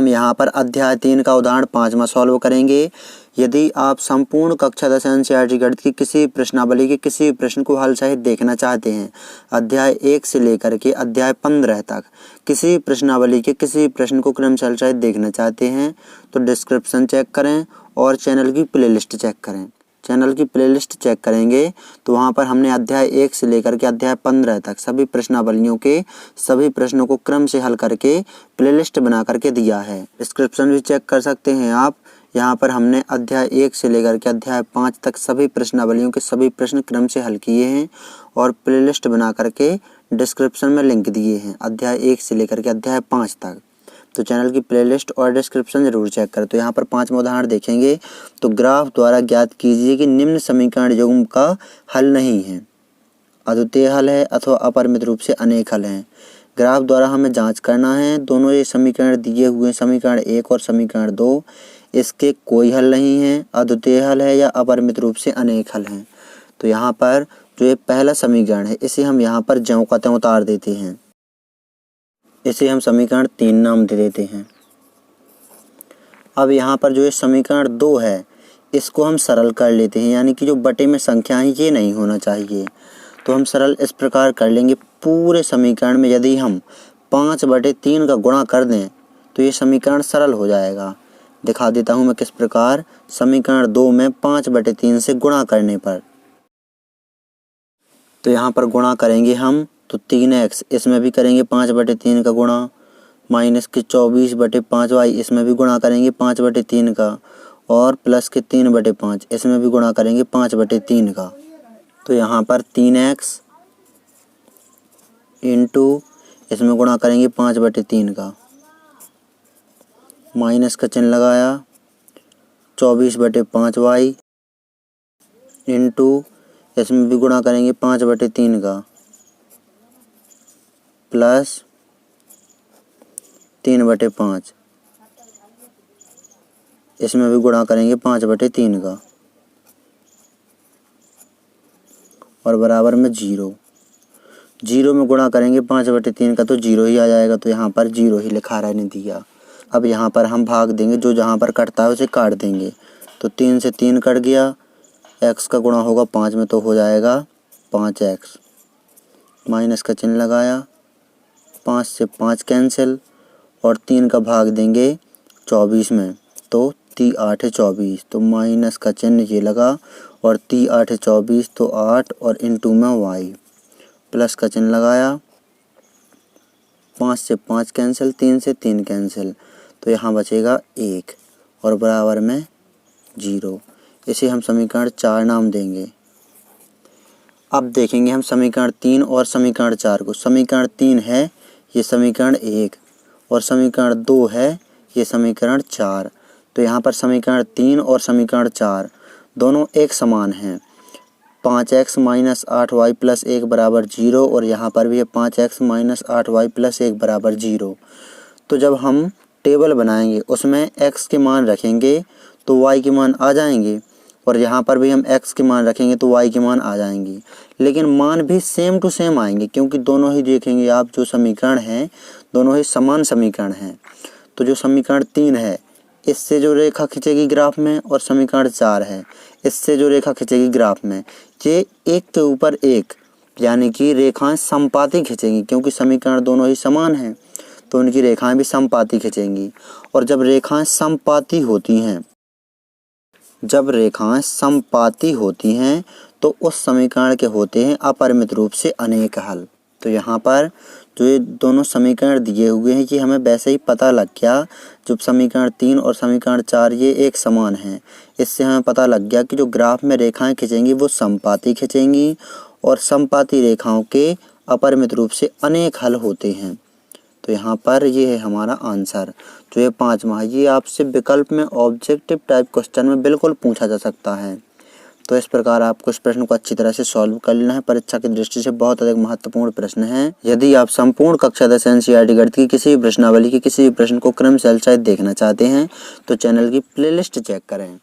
हम यहाँ पर अध्याय 3 का उदाहरण 5वां सॉल्व करेंगे। यदि आप संपूर्ण कक्षा 10 एनसीईआरटी गणित की किसी प्रश्नावली के किसी प्रश्न को हल सहित देखना चाहते हैं, अध्याय 1 से लेकर के अध्याय 15 तक किसी प्रश्नावली के किसी प्रश्न को क्रम से हल सहित देखना चाहते हैं, तो डिस्क्रिप्शन चेक करें और चैनल की प्लेलिस्ट चेक करें। चैनल की प्लेलिस्ट चेक करेंगे तो वहाँ पर हमने अध्याय 1 से लेकर के अध्याय 15 तक सभी प्रश्नावलियों के सभी प्रश्नों को क्रम से हल करके प्लेलिस्ट बना करके दिया है। डिस्क्रिप्शन भी चेक कर सकते हैं आप। यहाँ पर हमने अध्याय 1 से लेकर के अध्याय 5 तक सभी प्रश्नावलियों के सभी प्रश्न क्रम से हल किए हैं और प्लेलिस्ट बना करके डिस्क्रिप्शन में लिंक दिए हैं अध्याय 1 से लेकर के अध्याय 5 तक। तो चैनल की प्लेलिस्ट और डिस्क्रिप्शन जरूर चेक करें। तो यहाँ पर 5वां उदाहरण देखेंगे तो ग्राफ द्वारा ज्ञात कीजिए कि निम्न समीकरण युग्म का हल नहीं है, अद्वितीय हल है अथवा अपरिमित रूप से अनेक हल हैं। ग्राफ द्वारा हमें जांच करना है दोनों ये समीकरण दिए हुए हैं, समीकरण 1 और समीकरण 2, इसके कोई हल नहीं है, अद्वितीय हल है या अपरिमित रूप से अनेक हल हैं। तो यहाँ पर जो ये पहला समीकरण है इसे हम यहाँ पर ज्यों का त्यों उतार देते हैं, इसे हम समीकरण 3 नाम दे देते हैं। अब यहाँ पर जो ये समीकरण 2 है इसको हम सरल कर लेते हैं, यानी कि जो बटे में संख्या है ये नहीं होना चाहिए। तो हम सरल इस प्रकार कर लेंगे, पूरे समीकरण में यदि हम 5/3 का गुणा कर दें तो ये समीकरण सरल हो जाएगा। दिखा देता हूँ मैं किस प्रकार। समीकरण 2 में 5/3 से गुणा करने पर, तो यहाँ पर गुणा करेंगे हम तो 3x, इसमें भी करेंगे 5/3 का गुणा, माइनस के 24/5y, इसमें भी गुणा करेंगे 5/3 का, और प्लस के 3/5, इसमें भी गुणा करेंगे 5/3 का। तो यहाँ पर 3x इंटू इसमें गुणा करेंगे 5/3 का, माइनस का चिन्ह लगाया 24/5y इंटू इसमें भी गुणा करेंगे 5/3 का, प्लस 3/5, इसमें भी गुणा करेंगे 5/3 का, और बराबर में 0 में गुणा करेंगे 5/3 का तो 0 ही आ जाएगा। तो यहाँ पर 0 ही लिखा रहने दिया। अब यहाँ पर हम भाग देंगे, जो जहाँ पर कटता है उसे काट देंगे। तो 3 से 3 कट गया, x का गुणा होगा 5 में तो हो जाएगा 5x, माइनस का चिन्ह लगाया, 5 से 5 कैंसिल, और 3 का भाग देंगे 24 में तो 3×8 = 24, तो माइनस का चिन्ह ये लगा, और 3×8 = 24 तो 8, और इंटू में y, प्लस का चिन्ह लगाया, 5 से 5 कैंसिल, 3 से 3 कैंसिल, तो यहाँ बचेगा 1 और बराबर में 0। इसे हम समीकरण 4 नाम देंगे। अब देखेंगे हम समीकरण 3 और समीकरण 4 को। समीकरण 3 है ये समीकरण 1, और समीकरण 2 है ये समीकरण 4। तो यहाँ पर समीकरण 3 और समीकरण 4 दोनों एक समान हैं। 5x - 8y + 1 = 0, और यहाँ पर भी है 5x - 8y + 1 = 0। तो जब हम टेबल बनाएंगे उसमें x के मान रखेंगे तो y के मान आ जाएंगे, और यहाँ पर भी हम x के मान रखेंगे तो y के मान आ जाएंगे, लेकिन मान भी सेम टू सेम आएंगे, क्योंकि दोनों ही देखेंगे आप जो समीकरण हैं दोनों ही समान समीकरण हैं। तो जो समीकरण 3 है इससे जो रेखा खींचेगी ग्राफ में, और समीकरण 4 है इससे जो रेखा खींचेगी ग्राफ में, ये एक के ऊपर एक, यानी कि रेखाएं समपाती खींचेंगी, क्योंकि समीकरण दोनों ही समान हैं तो उनकी रेखाएं भी समपाती खींचेंगी। और जब रेखाएं समपाती होती हैं तो उस समीकरण के होते हैं अपरिमित रूप से अनेक हल। तो यहाँ पर जो ये दोनों समीकरण दिए हुए हैं ये हमें वैसे ही पता लग गया, जब समीकरण 3 और समीकरण 4 ये एक समान हैं, इससे हमें पता लग गया कि जो ग्राफ में रेखाएं खींचेंगी वो समपाती खींचेंगी, और समपाती रेखाओं के अपरिमित रूप से अनेक हल होते हैं। तो यहाँ पर ये है हमारा आंसर। जो ये 5वां है ये आपसे विकल्प में ऑब्जेक्टिव टाइप क्वेश्चन में बिल्कुल पूछा जा सकता है। तो इस प्रकार आपको इस प्रश्न को अच्छी तरह से सॉल्व कर लेना है। परीक्षा की दृष्टि से बहुत अधिक महत्वपूर्ण प्रश्न है। यदि आप संपूर्ण कक्षा 10 एनसीईआरटी गणित की किसी भी प्रश्नावली के किसी भी प्रश्न को क्रम से हल सहित देखना चाहते हैं तो चैनल की प्लेलिस्ट चेक करें।